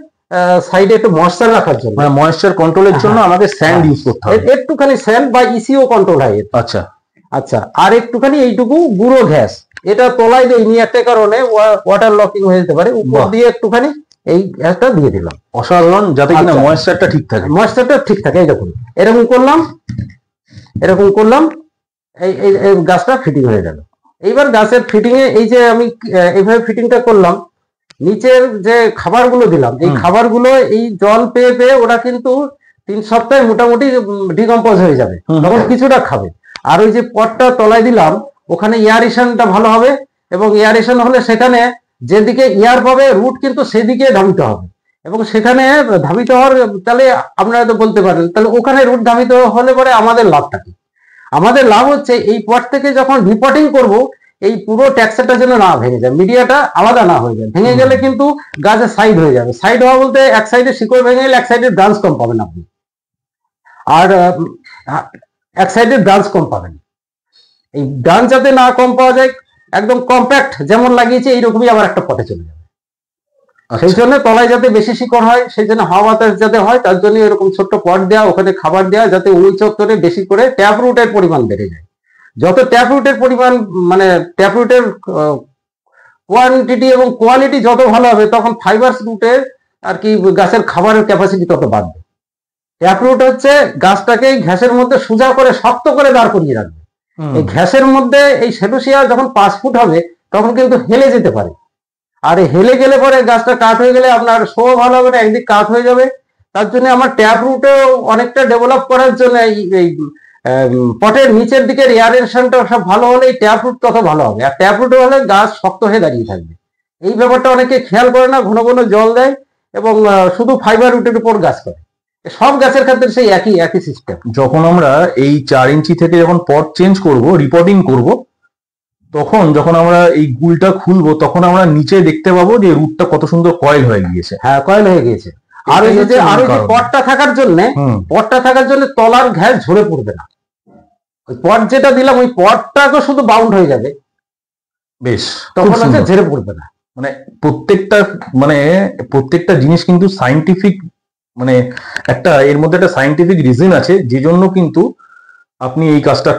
সাইডে একটু ময়েশ্চার রাখার জন্য, মানে ময়েশ্চার কন্ট্রোলের জন্য আমাদের স্যান্ড ইউজ করতে হবে, একটুখানি স্যান্ড বা ইসিও কন্ট্রোল হয়। আচ্ছা আচ্ছা, আর একটুখানি এইটুকু গুঁড়ো ঘাস, এটা তলায় দেয়নি একটা কারণে, ওয়াটার লকিং হয়ে যেতে পারে, উপর দিয়ে একটুখানি এই ঘাসটা দিয়ে দিলাম, অসাধারণ, যাতে কিনা ময়েশ্চারটা ঠিক থাকে, ময়েশ্চারটা ঠিক থাকে। এই দেখুন এরকম করলাম, এরকম করলাম, এই গাছটা ফিটিং হয়ে গেল। এইবার গাছের ফিটিং এ এই যে আমি এইভাবে ফিটিংটা করলাম, নিচের যে খাবারগুলো দিলাম, এই খাবারগুলো এই জল পেয়ে পেয়ে ওরা কিন্তু 3 সপ্তাহে মোটামুটি ডিকম্পোজ হয়ে যাবে, তখন কিছুটা খাবে। আর ওই যে পটটা তলায় দিলাম, ওখানে এয়ারেশনটা ভালো হবে, এবং এয়ারেশন হলে সেখানে যেদিকে এয়ার পাবে রুট কিন্তু সেদিকে ধাবিত হবে, এবং সেখানে ধাবিত হওয়ার, তাহলে আপনারা তো বলতে পারেন তাহলে ওখানে রুট ধাবিত হলে পরে আমাদের লাভটা কি? আমাদের লাভ হচ্ছে এই পট থেকে যখন রিপোর্টিং করব, এই পুরো টেক্সচারটা যেন না ভেঙে যায়, মিডিয়াটা আলাদা না হয়ে যায়। ভেঙে গেলে কিন্তু গাছের সাইড হয়ে যাবে। সাইড হওয়া বলতে এক সাইডে শিকড় ভেঙে গেলে এক সাইডে ব্রাঞ্চ কম পাবেন আপনি, আর এক সাইডে ব্রাঞ্চ কম পাবেন। এই ব্রাঞ্চ যাতে না কম পাওয়া যায়, একদম কম্প্যাক্ট যেমন লাগিয়েছে এইরকমই আবার একটা পটে চলে যাবে। সেই জন্য তলায় যাতে বেশি শিকড় হয়, সেই জন্য হাওয়া বাতাস যাতে হয়, তার জন্য এরকম ছোট্ট পট দেওয়া, ওখানে খাবার দেওয়া, যাতে ওই চত্বরে বেশি করে ট্যাপ রুটের পরিমাণ বেড়ে যায়। যত ট্যাপ রুটের পরিমাণ, মানে ট্যাপ রুটের কোয়ান্টিটি এবং কোয়ালিটি যত ভালো হবে, তখন ফাইবার্স রুটের আর কি গাছের খাবারের ক্যাপাসিটি তত বাড়বে। ট্যাপ রুট হচ্ছে গাছটাকে ঘাসের মধ্যে সোজা করে শক্ত করে দাঁড় করিয়ে রাখবে। এই ঘাসের মধ্যে এই সেলুসিয়া যখন 5 ফুট হবে, তখন কিন্তু হেলে যেতে পারে, আর হেলে গেলে পরে গাছটা কাট হয়ে গেলে আপনার শো ভালো হবে না, একদিক কাট হয়ে যাবে। তার জন্য আমার ট্যাপ রুটে অনেকটা ডেভেলপ করার জন্য এই পটের নিচের দিকের এয়ারেশনটা সব ভালো হলে এই ট্যাপ রুট তত ভালো হবে, আর ট্যাপ রুটে হলে গাছ শক্ত হয়ে দাঁড়িয়ে থাকবে। এই ব্যাপারটা অনেকে খেয়াল করে না, ঘন ঘন জল দেয় এবং শুধু ফাইবার রুটের উপর গাছ করে। সব গাছের ক্ষেত্রে সেই একই সিস্টেম। যখন আমরা এই 4 ইঞ্চি থেকে যখন পট চেঞ্জ করব, রিপোর্টিং করব, তখন যখন আমরা এই গুলটা খুলবো, তখন আমরা নিচে দেখতে পাবো যে রুটটা কত সুন্দর কয়েল হয়ে গিয়েছে। হ্যাঁ, কয়েল হয়ে গিয়েছে। আর ওই যে পটটা থাকার জন্য তলার ঘাস ঝরে পড়বে না। ওই পট যেটা দিলাম, ওই পটটাকে শুধু বাউন্ড হয়ে যাবে, বেশ, তখন হচ্ছে ঝরে পড়বে না। মানে প্রত্যেকটা জিনিস কিন্তু সাইন্টিফিক, মানে এর মধ্যে একটা সাইন্টিফিক রিজন আছে, যে জন্য কিন্তু আপনি এই কাজটা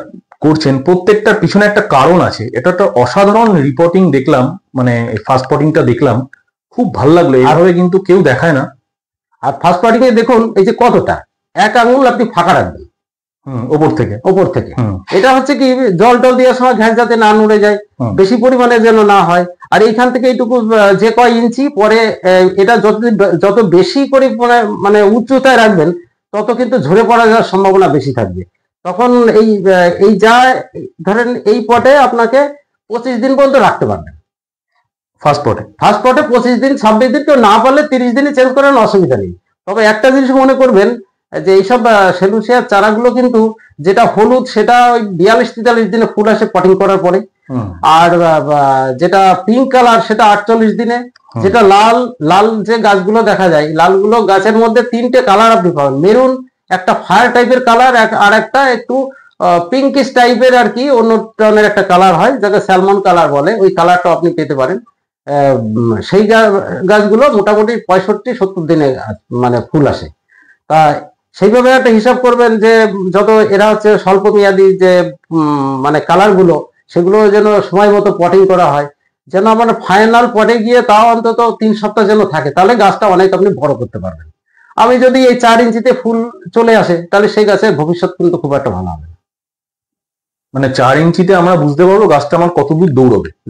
করছেন। প্রত্যেকটার পিছনে একটা কারণ আছে। এটা একটা অসাধারণ রিপোর্টিং দেখলাম, মানে ফার্স্ট পটিংটা দেখলাম, খুব ভালো লাগলো। এইভাবে কিন্তু কেউ দেখায় না। আর ফার্স্ট পটিং এ দেখুন এই যে কতটা, 1 আঙুল আপনি ফাঁকা রাখবেন ওপর থেকে। এটা হচ্ছে কি, জল টল দেওয়ার সময় ঘাস যাতে না নড়ে যায়, বেশি পরিমাণে যেন না হয়। আর এইখান থেকে এইটুকু যে কয় ইঞ্চি পরে, এটা যত বেশি করে মানে উচ্চতায় রাখবেন, তত কিন্তু ঝরে পড়া যাওয়ার সম্ভাবনা বেশি থাকবে। তখন এই যা ধরেন এই পটে আপনাকে 25 দিন পর্যন্ত রাখতে পারবেন। ফার্স্ট পটে 25 দিন 26 দিন, কেউ না পারলে 30 দিনে চেঞ্জ করেন, অসুবিধা নেই। তবে একটা জিনিস মনে করবেন যে এইসব সেলুসিয়ার চারাগুলো কিন্তু যেটা হলুদ, সেটা ওই 42-43 দিনে ফুল আসে পটিং করার পরে, আর যেটা পিঙ্ক কালার সেটা 48 দিনে, যেটা লাল যে গাছগুলো দেখা যায়, লালগুলো গাছের মধ্যে 3টে কালার আপনি পাবেন, মেরুন, একটা ফায়ার টাইপের কালার, আর একটা একটু পিঙ্কিশ টাইপের আর কি অন্য ধরনের একটা কালার হয়, যাকে স্যালমন কালার বলে, ওই কালারটা আপনি পেতে পারেন। সেই গাছগুলো মোটামুটি 65-70 দিনে মানে ফুল আসে। তা সেইভাবে একটা হিসাব করবেন যে যত এরা হচ্ছে স্বল্প মেয়াদী যে মানে কালারগুলো, সেগুলো যেন সময় মতো পটিং করা হয়, যেন আমার ফাইনাল পটে গিয়ে তাও অন্তত 3 সপ্তাহ যেন থাকে, তাহলে গাছটা অনেক আপনি বড় করতে পারবেন। আমি যদি এই 4 ইঞ্চিতে ফুল চলে আসে, তাহলে সেই গাছের ভবিষ্যৎ কিন্তু খুব একটা ভালো হবে। মানে 4 ইঞ্চিতে আমরা বুঝতে পারবো গাছটা আমার কত দূর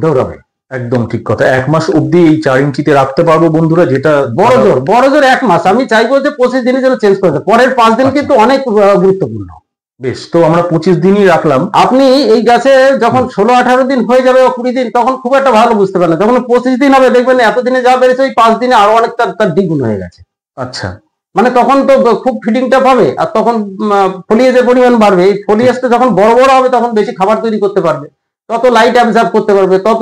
দৌড়াবে। একদম ঠিক কথা। 1 মাস অব্দি এই 4 ইঞ্চিতে রাখতে পারবো বন্ধুরা, যেটা বড় জোর 1 মাস। আমি চাইবো যে 25 দিনে যেন চেঞ্জ করতে, পরের 5 দিন কিন্তু অনেক গুরুত্বপূর্ণ। বেশ, তো আমরা 25 দিনই রাখলাম। আপনি এই গাছে যখন 16-18 দিন হয়ে যাবে, 20 দিন, তখন খুব একটা ভালো বুঝতে পারেন। যখন 25 দিন হবে দেখবেন এতদিনে যা বেড়েছে ওই 5 দিনে আরো অনেকটা তার দ্বিগুণ হয়ে গেছে। আচ্ছা, মানে তখন তো খুব ফিডিংটা পাবে, আর তখন ফলিয়েজের পরিমাণ বাড়বে। এই ফলিয়েজটা যখন বড় বড় হবে তখন বেশি খাবার তৈরি করতে পারবে, তত লাইট অ্যাবজর্ব করতে পারবে, তত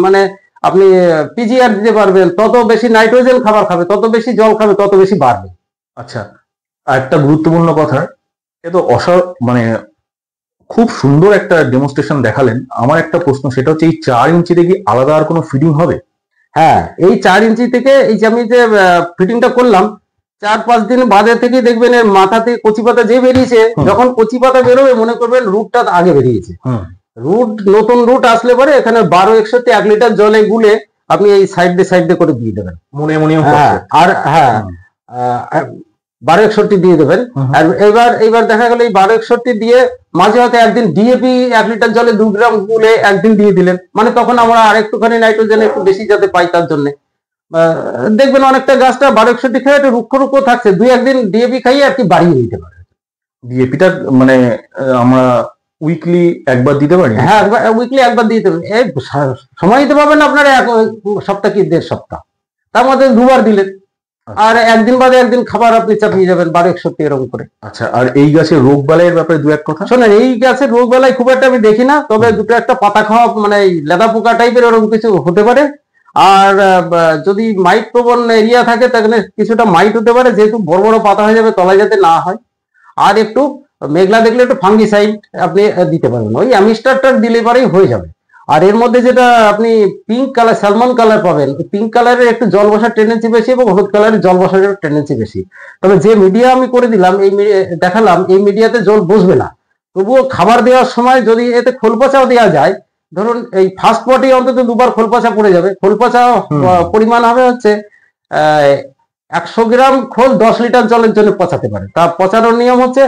মানে আপনি পিজিআর দিতে পারবেন, তত বেশি নাইট্রোজেন খাবার খাবে, তত বেশি জল খাবে, তত বেশি বাড়বে। আচ্ছা, আর একটা গুরুত্বপূর্ণ কথা, এ তো মানে খুব সুন্দর একটা ডেমনস্ট্রেশন দেখালেন। আমার একটা প্রশ্ন, সেটা হচ্ছে এই 4 ইঞ্চিতে কি আলাদা আর কোনো ফিডিং হবে? হ্যাঁ, এই 4 ইঞ্চি থেকে এই যে আমি যে ফিটিংটা করলাম, 4-5 দিন বাদে থেকে দেখবেন এর মাথা থেকে কচি পাতা যে বেরিয়েছে, যখন কচি পাতা বেরোবে মনে করবেন রুটটা আগে বেরিয়েছে। রুট, নতুন রুট আসলে পরে এখানে 1261 1 লিটার জলে গুলে আপনি এই সাইড দিয়ে করে দিয়ে দেবেন মনে মনে। আর হ্যাঁ, 1261 দিয়ে দেবেন। আর এবার দেখা গেল এই 1261 দিয়ে মাঝে হয়তো একদিন ডিএপি 1 লিটার জলে 2 গ্রাম গুলে একদিন দিয়ে দিলেন, মানে তখন আমরা আরেকটুখানি নাইট্রোজেন একটু বেশি যাতে পাই তার জন্য। দেখবেন অনেকটা গাছটা 1261 খেয়ে একটু রুক্ষ থাকছে, 2-1 দিন ডিএপি খাইয়ে আর কি বাড়িয়ে দিতে পারে। ডিএপিটা মানে আমরা উইকলি একবার দিতে পারি? হ্যাঁ, উইকলি একবার দিয়ে দেবেন। এই সময় দিতে পারবেন আপনারা 1 সপ্তাহ কি 1.5 সপ্তাহ, তার মধ্যে 2 বার দিলেন, আর একদিন বাদে একদিন খাবার আপনি চাপিয়ে যাবেন 1261 এরকম করে। আচ্ছা, আর এই গাছের রোগ বালাইয়ের ব্যাপারে 2-1 কথা শোনেন। এই গাছের রোগ বালাই খুব একটা আমি দেখি না, তবে দুটো একটা পাতা খাওয়া মানে লেদা পোকা টাইপের ওরকম কিছু হতে পারে। আর যদি মাইট প্রবণ এরিয়া থাকে তাহলে কিছুটা মাইট হতে পারে, যেহেতু বড় বড় পাতা হয়ে যাবে, তলায় যাতে না হয়। আর একটু মেঘলা দেখলে একটু ফাঙ্গিসাইড আপনি দিতে পারবেন, ওই অ্যামিস্টারটা দিলে পরেই হয়ে যাবে। আর এর মধ্যে যেটা আপনি পিঙ্ক কালার, স্যালমন কালার পাবেন, পিঙ্ক কালারের একটু জল বসার টেন্ডেন্সি বেশি এবং হলুদ কালারের জল বসার টেন্ডেন্সি বেশি। তবে যে মিডিয়া আমি করে দিলাম, এই দেখালাম, এই মিডিয়াতে জল বসবে না, তবুও খাবার দেওয়ার সময় যদি এতে খোল পচাও দেওয়া যায়, ধরুন এই ফার্স্ট পটে অন্তত 2 বার খোল পচা পড়ে যাবে। খোল পচা পরিমাণ হবে হচ্ছে 100 গ্রাম খোল 10 লিটার জলের জন্য পচাতে পারে। তা পচানোর নিয়ম হচ্ছে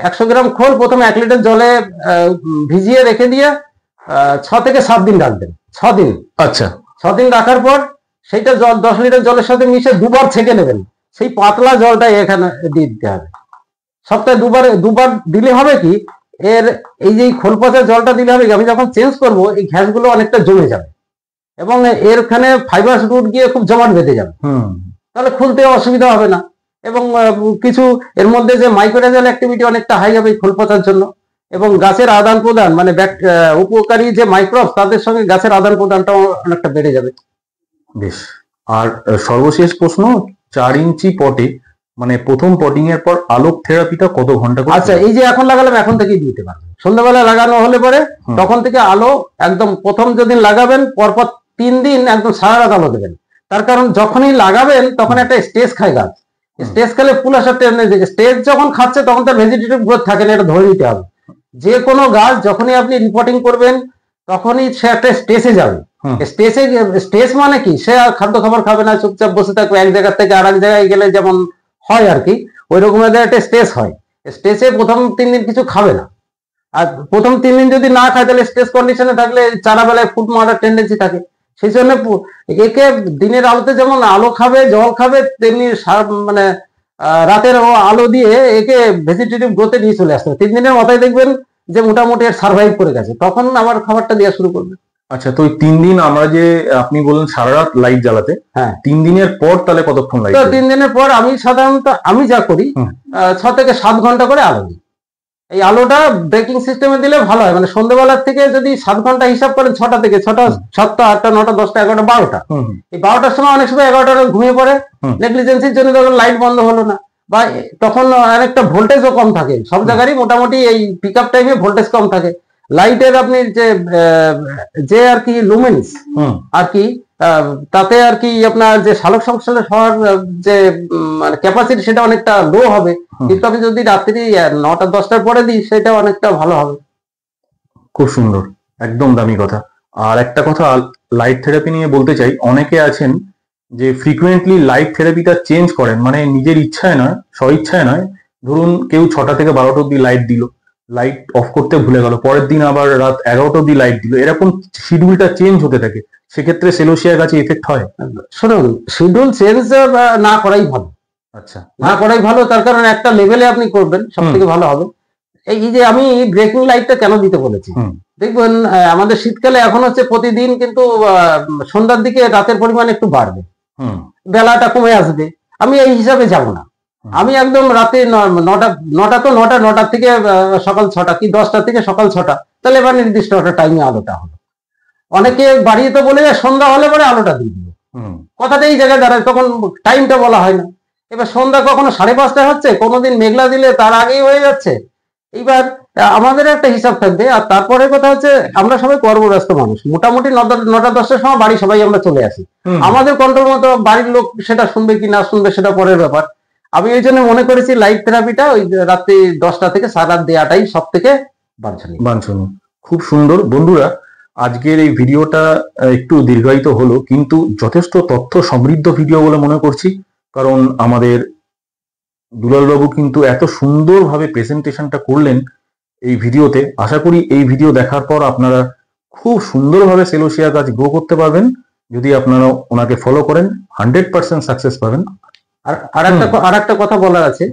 100 গ্রাম খোল প্রথমে 1 লিটার জলে ভিজিয়ে রেখে দিয়ে 6 থেকে 7 দিন রাখবেন। 6 দিন। আচ্ছা, 6 দিন রাখার পর সেইটা জল 10 লিটার জলের সাথে মিশে 2 বার ছেঁকে নেবেন। সেই পাতলা জলটা এখানে দিয়ে দিতে হবে। সপ্তাহে 2 বার দিলে হবে কি, এর এই যে খোল পচা জলটা দিলে হবে কি, আমি যখন চেঞ্জ করব এই ঘ্যাসগুলো অনেকটা জমে যাবে এবং এরখানে ফাইবারস রুট গিয়ে খুব জমাট বেঁধে যাবে, তাহলে খুলতে অসুবিধা হবে না। এবং কিছু এর মধ্যে যে মাইক্রোরাইজাল অ্যাক্টিভিটি অনেকটা হাই হবে খোল পচার জন্য, এবং গাছের আদান প্রদান মানে উপকারী যে মাইক্রোবস তাদের সঙ্গে গাছের আদান প্রদানটাও অনেকটা বেড়ে যাবে। বেশ, আর সর্বশেষ প্রশ্ন, 4 ইঞ্চি পটে মানে প্রথম পটিং এর পর আলোক থেরাপিটা কত ঘন্টা? আচ্ছা, এই যে এখন লাগালাম, এখন থেকেই দিতে পারবেন। সন্ধ্যাবেলা লাগানো হলে পরে তখন থেকে আলো একদম প্রথম যেদিন লাগাবেন পরপর 3 দিন একদম সারা রাত আলো দেবেন। তার কারণ যখনই লাগাবেন তখন একটা স্টেজ খায় গাছ, স্টেজ খেলে ফুল আসার টেন্ডেন্সি, স্টেজ যখন খাচ্ছে তখন তার ভেজিটেটিভ গ্রোথ থাকে না, এটা ধরে নিতে হবে। যে কোনো গাছ যখনই আপনি রিপোর্টিং করবেন তখনই সে একটা স্টেজে যাবে। স্টেজ মানে কি, সে আর খাদ্য খাবার খাবে না, চুপচাপ বসে থাকবে, এক জায়গা থেকে আর এক জায়গায় গেলে যেমন হয় আর কি, ওই রকম একটা স্টেজ হয়। স্টেজে প্রথম 3 দিন কিছু খাবে না, আর প্রথম 3 দিন যদি না খায় তাহলে স্টেজ কন্ডিশনে থাকলে চারা বেলায় ফুড মারার টেন্ডেন্সি থাকে। সেই জন্য একে দিনের আলোতে যেমন আলো খাবে, জল খাবে, তেমনি মানে রাতের আলো দিয়ে একে ভেজিটেটিভ গ্রোথে নিয়ে চলে আসতে হবে। 3 দিনের মাথায় দেখবেন যে মোটামুটি সার্ভাইভ করে গেছে, তখন আবার খাবারটা দেওয়া শুরু করবে। আচ্ছা, তো 3 দিন আমরা যে আপনি বললেন সারা রাত লাইট জ্বালাতে, হ্যাঁ, 3 দিনের পর তাহলে কতক্ষণ লাইট? 3 দিনের পর আমি সাধারণত যা করি 6 থেকে 7 ঘন্টা করে আলো দিই। এই আলোটা ব্রেকিং সিস্টেমে দিলে ভালো হয়, মানে সন্ধ্যাবেলার থেকে যদি 7 ঘন্টা হিসাব করেন, 6টা থেকে 6টা, 7টা, 8টা, 9টা, 10টা, 11টা, 12টা, এই 12টার সময় অনেক সময় 11টার ঘুমিয়ে পড়ে, নেগলিজেন্সির জন্য তখন লাইট বন্ধ হলো না, বা তখন অনেকটা ভোল্টেজও কম থাকে। সব জায়গারই মোটামুটি এই পিক আপ টাইমে ভোল্টেজ কম থাকে। লাইটের আপনি যে আর কি লুমেন্স আর কি, তাতে আর কি আপনার যে সালোক সংশ্লেষ হওয়ার যে মানে ক্যাপাসিটি সেটা অনেকটা লো হবে, কিন্তু আপনি যদি রাত্রি 9টা 10টার পরে দিই সেটা অনেকটা ভালো হবে। খুব সুন্দর, একদম দামি কথা। আর একটা কথা লাইট থেরাপি নিয়ে বলতে চাই, অনেকে আছেন যে ফ্রিকুয়েন্টলি লাইট থেরাপিটা চেঞ্জ করেন, মানে নিজের ইচ্ছায় নয়, স্বইচ্ছায় নয়। ধরুন কেউ 6টা থেকে 12টা অব্দি লাইট দিল, লাইট অফ করতে ভুলে গেল, পরের দিন আবার রাত 11টা অব্দি লাইট দিল, এরকম শিডিউলটা চেঞ্জ হতে থাকে, সেক্ষেত্রে সেলোসিয়া গাছে এফেক্ট হয়? শুনুন, শিডিউল চেঞ্জ না করাই ভালো। আচ্ছা, না করাই ভালো, তার কারণ একটা লেভেলে আপনি করবেন সব থেকে ভালো হবে। এই যে আমি ব্রেকিং লাইটটা কেন দিতে বলেছি, দেখবেন আমাদের শীতকালে এখন হচ্ছে প্রতিদিন কিন্তু সন্ধ্যার দিকে রাতের পরিমাণ একটু বাড়বে, বেলাটা কমে আসবে। আমি এই হিসাবে যাব না, আমি একদম রাতে নটা থেকে সকাল 6টা কি 10টা থেকে সকাল 6টা, তাহলে এবার নির্দিষ্ট একটা টাইমে আলোটা হলো। অনেকে বাড়িয়ে তো বলে যায় সন্ধ্যা হলে পরে আলোটা দিয়ে দিল, কথাটা এই জায়গায় দাঁড়ায়, তখন টাইমটা বলা হয় না। এবার সন্ধ্যা কখনো 5:30 হচ্ছে, কোনোদিন মেঘলা দিলে তার আগেই হয়ে যাচ্ছে। এইবার আমাদের একটা হিসাব থাকবে। আর তারপরে কথা হচ্ছে আমরা সবাই কর্মব্যস্ত মানুষ, মোটামুটি 9টা-10টার সময় বাড়ি সবাই আমরা চলে আসি। আমাদের কন্ট্রোল মতো বাড়ির লোক সেটা শুনবে কি না শুনবে সেটা পরের ব্যাপার। আমি এই জন্য মনে করেছি লাইট থেরাপিটা ওই রাত্রি 10টা থেকে সারা রাত দেওয়াটাই সব থেকে বাঞ্ছনীয়। খুব সুন্দর। বন্ধুরা, আজকের এই ভিডিওটা একটু দীর্ঘায়িত হলো, কিন্তু যথেষ্ট তথ্য সমৃদ্ধ ভিডিও বলে মনে করছি, কারণ আমাদের দুলালবাবু কিন্তু এত সুন্দরভাবে প্রেজেন্টেশনটা করলেন এই ভিডিওতে। আশা করি এই ভিডিও দেখার পর আপনারা খুব সুন্দরভাবে সেলোসিয়া গাছ গ্রো করতে পারবেন। যদি আপনারা ওনাকে ফলো করেন 100% সাকসেস পাবেন। আর একটা কথা বলার আছে,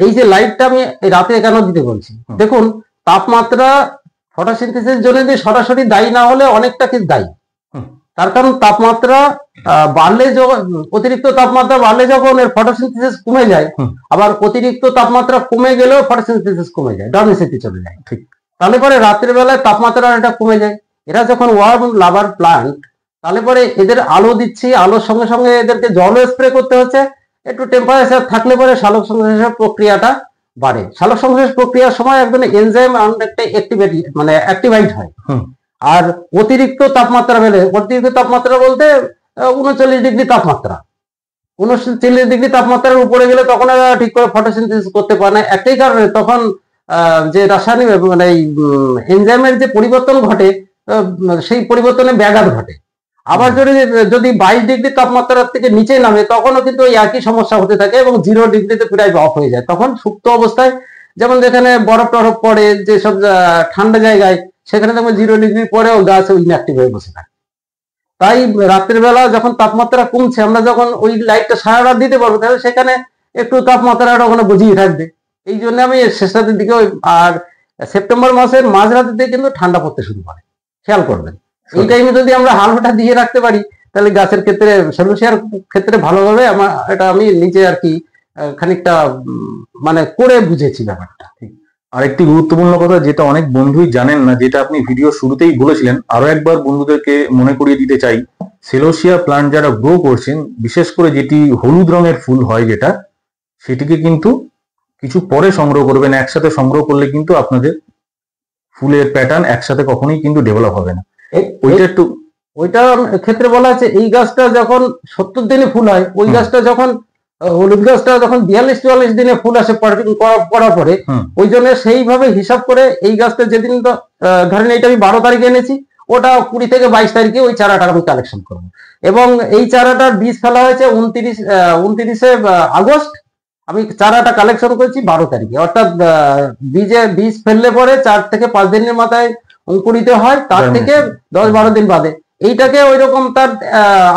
এই যে লাইটটা আমি রাতে কেন দিতে বলছি, দেখুন তাপমাত্রা ফটোসিনথেসিসের জন্য যে সরাসরি দায়ী না হলে অনেকটা কিছু দায়ী। তার কারণ তাপমাত্রা বাড়লে, অতিরিক্ত তাপমাত্রা বাড়লে যখন এর ফটোসিনথেসিস কমে যায়, আবার অতিরিক্ত তাপমাত্রা কমে গেলেও ফটোসিনথেসিস কমে যায়, ডরমেসিটি চলে যায়। ঠিক, তাহলে পরে রাত্রের বেলায় তাপমাত্রা এটা কমে যায়। এরা যখন ওয়ার্ম লাভার প্লান্ট, তাহলে পরে এদের আলো দিচ্ছি, আলোর সঙ্গে সঙ্গে এদেরকে জলও স্প্রে করতে হচ্ছে। একটু টেম্পারেচার থাকলে পরে সালোক সংশ্লেষের প্রক্রিয়াটা বাড়ে। সালোক সংশ্লেষ প্রক্রিয়ার সময় একদম এনজাইম অনেকটা অ্যাক্টিভেট হয়। আর অতিরিক্ত তাপমাত্রা বলতে 39 ডিগ্রি তাপমাত্রা, 39 ডিগ্রি তাপমাত্রার উপরে গেলে তখন ঠিক করে ফটোসিনথেসিস করতে পারে না। একটাই কারণে, তখন যে রাসায়নিক এনজাইমের যে পরিবর্তন ঘটে, সেই পরিবর্তনে ব্যাঘাত ঘটে। আবার যদি 22 ডিগ্রি তাপমাত্রার থেকে নিচে নামে, তখনও কিন্তু ওই একই সমস্যা হতে থাকে এবং 0 ডিগ্রিতে প্রায় অফ হয়ে যায়। তখন সুপ্ত অবস্থায়, যেমন যেখানে বরফ টরফ পড়ে, যেসব ঠান্ডা জায়গায়, সেখানে তখন 0 ডিগ্রি পরেও গাছ ইনঅ্যাক্টিভ হয়ে বসে থাকে। তাই রাত্রের বেলা যখন তাপমাত্রা কমছে, আমরা যখন ওই লাইটটা সারা রাত দিতে পারবো, তাহলে সেখানে একটু তাপমাত্রাটা ওখানে বুঝিয়ে থাকবে। এই জন্য আমি শেষ রাতের দিকে, আর সেপ্টেম্বর মাসের মাঝরাতের দিকে কিন্তু ঠান্ডা পড়তে শুরু করে, খেয়াল করবেন। এই টাইমে যদি আমরা হালকা দিয়ে রাখতে পারি, তাহলে গাছের ক্ষেত্রে, সেলোসিয়ার ক্ষেত্রে ভালোভাবে আমি নিজে আর কি খানিকটা করে বুঝেছি ব্যাপারটা। আরেকটি গুরুত্বপূর্ণ কথা, যেটা অনেক বন্ধুই জানেন না, যেটা আপনি ভিডিও শুরুতেই বলেছিলেন, আরো একবার বন্ধুদেরকে মনে করিয়ে দিতে চাই। সেলোসিয়া প্লান্ট যারা গ্রো করছেন, বিশেষ করে যেটি হলুদ রঙের ফুল হয়, যেটা সেটিকে কিন্তু কিছু পরে সংগ্রহ করবেন। একসাথে সংগ্রহ করলে কিন্তু আপনাদের ফুলের প্যাটার্ন একসাথে কখনোই কিন্তু ডেভেলপ হবে না। ওইটার ক্ষেত্রে বলা আছে, এই গাছটা যখন 70 দিনে ফুল হয়, ওই গাছটা যখন হলুদ গাছটা যখন 42-44 দিনে ফুল আসে করার পরে, ওই জন্য সেইভাবে হিসাব করে এই গাছটা যেদিন, ধরেন এইটা আমি 12 তারিখে এনেছি, ওটা 20 থেকে 22 তারিখে ওই চারাটা আমি কালেকশন করবো। এবং এই চারাটার বীজ ফেলা হয়েছে 29শে আগস্ট। আমি চারাটা কালেকশন করেছি 12 তারিখে, অর্থাৎ বীজ ফেললে পরে 4 থেকে 5 দিনের মাথায় অঙ্কুরিত হয়, তার থেকে 10-12 দিন বাদে। এইটাকে ওই রকম তার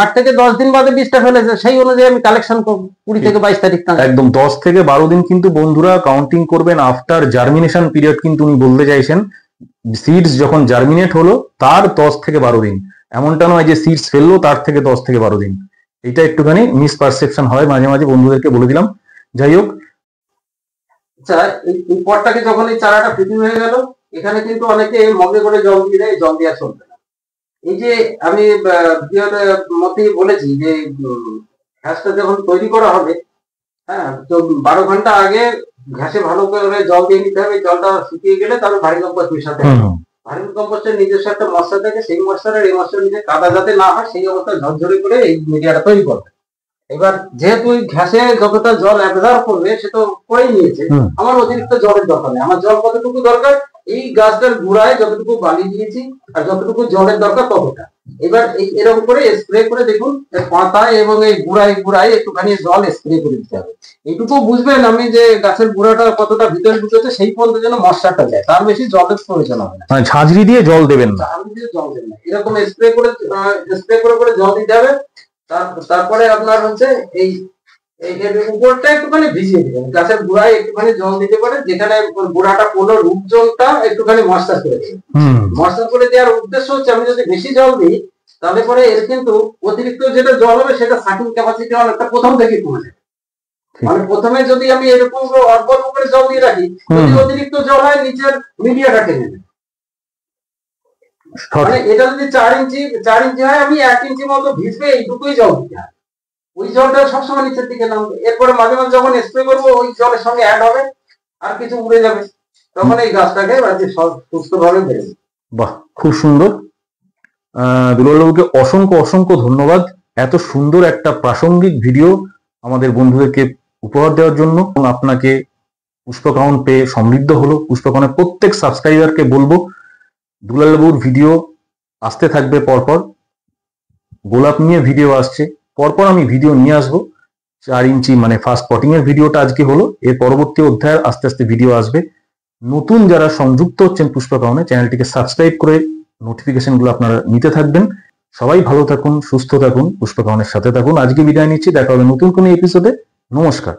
8 থেকে 10 দিন বাদে বীজটা ফেলেছে, সেই অনুযায়ী আমি কালেকশন করবো 20 থেকে 22 তারিখ। একদম 10 থেকে 12 দিন কিন্তু বন্ধুরা কাউন্টিং করবেন আফটার জার্মিনেশন পিরিয়ড। কিন্তু উনি বলতে চাইছেন সিডস যখন জার্মিনেট হলো তার 10 থেকে 12 দিন, এমনটা নয় যে সিডস ফেললো তার থেকে 10 থেকে 12 দিন। এটা একটুখানি মিসপারসেপশন হয় মাঝে মাঝে, বন্ধুদেরকে বলে দিলাম। যাই হোক, আচ্ছা, এই পটটাকে যখন এই চারাটা পৃথিবী হয়ে গেল, এখানে কিন্তু অনেকে মগে করে জল দিয়ে দেয়, জল দেওয়া চলবে না। এই যে আমি মধ্যে বলেছি যে ঘাসটা যখন তৈরি করা হবে, হ্যাঁ, তো 12 ঘন্টা আগে ঘাসে ভালো করে জল দিয়ে নিতে হবে। জলটা শুকিয়ে গেলে তারপর ভারী কম্পোস্ট মেশাতে হবে। ভারী কম্পোস্টের নিজস্ব একটা মশলা থাকে, সেই মশলার এই মশলার নিচে কাদা যাতে না হয়, সেই অবস্থায় ঝরঝরে করে এই মিডিয়াটা তৈরি করবে। এবার যেহেতু ঘাসে যতটা জল অ্যাবজর্ব করবে সে তো করেই নিয়েছে, আমার অতিরিক্ত জলের দরকার নেই। আমার জল কতটুকু দরকার, এই গাছটার গুড়ায় যতটুকু বালি দিয়েছি আর যতটুকু জলের দরকার ততটা। এবার এরকম করে স্প্রে করে দেখুন, পাতায় এবং এই গুড়ায় একটুখানি জল স্প্রে করে দিতে হবে। এইটুকু বুঝবেন আমি যে গাছের গুঁড়াটা কতটা ভিতরে ঢুকেছে, সেই পর্যন্ত যেন মশলাটা যায়, তার বেশি জলের প্রয়োজন হবে না। ঝাঁঝরি দিয়ে জল দেবেন না, জল দেবেন না, এরকম স্প্রে করে জল দিতে হবে। তারপরে আপনার হচ্ছে এই এই উপরটা একটুখানি ভিজিয়ে দিবেন, গাছের গোড়ায় একটুখানি জল দিতে পারে, যেখানে গোড়াটা কোনো রূপ জলটা একটুখানি মশলা করে দিবেন। মশলা করে দেওয়ার উদ্দেশ্য হচ্ছে আমি যদি বেশি জল দিই তাহলে পরে এর কিন্তু অতিরিক্ত যেটা জল হবে সেটা সাকিং ক্যাপাসিটি অনেকটা প্রথম থেকে কমে যাবে। মানে প্রথমে যদি আমি এরকম অল্প অল্প করে জল দিয়ে রাখি, যদি অতিরিক্ত জল হয় নিচের মিডিয়াটা টেনে নেবে। মানে এটা যদি 4 ইঞ্চি হয়, আমি 1 ইঞ্চি মতো ভিজবে এইটুকুই জল দিতে হয়। ওই জলটা সবসময় নিচের দিকে নামবে, এরপরে মাঝে মাঝে যখন স্প্রে করবো ওই জলের সঙ্গে অ্যাড হবে আর কিছু উড়ে যাবে, তখন এই গাছটাকে সুস্থভাবে বেড়ে যাবে। বাহ, খুব সুন্দর। দুলালবাবুকে অসংখ্য অসংখ্য ধন্যবাদ এত সুন্দর একটা প্রাসঙ্গিক ভিডিও আমাদের বন্ধুদেরকে উপহার দেওয়ার জন্য। আপনাকে পুষ্পকাহন পেয়ে সমৃদ্ধ হলো। পুষ্পকাহনের প্রত্যেক সাবস্ক্রাইবারকে বলবো দুলালবাবুর ভিডিও আসতে থাকবে পরপর। গোলাপ নিয়ে ভিডিও আসছে, পরপর আমি ভিডিও নিয়ে আসবো। 4 ইঞ্চি মানে ফার্স্ট পটিং এর ভিডিওটা আজকে হলো, এর পরবর্তী অধ্যায়ের আস্তে আস্তে ভিডিও আসবে। নতুন যারা সংযুক্ত হচ্ছেন পুষ্পকাহনে, চ্যানেলটিকে সাবস্ক্রাইব করে নোটিফিকেশন গুলো আপনারা নিতে থাকবেন। সবাই ভালো থাকুন, সুস্থ থাকুন, পুষ্পকাহনের সাথে থাকুন। আজকে বিদায় নিচ্ছি, দেখা হবে নতুন কোনো এপিসোডে। নমস্কার।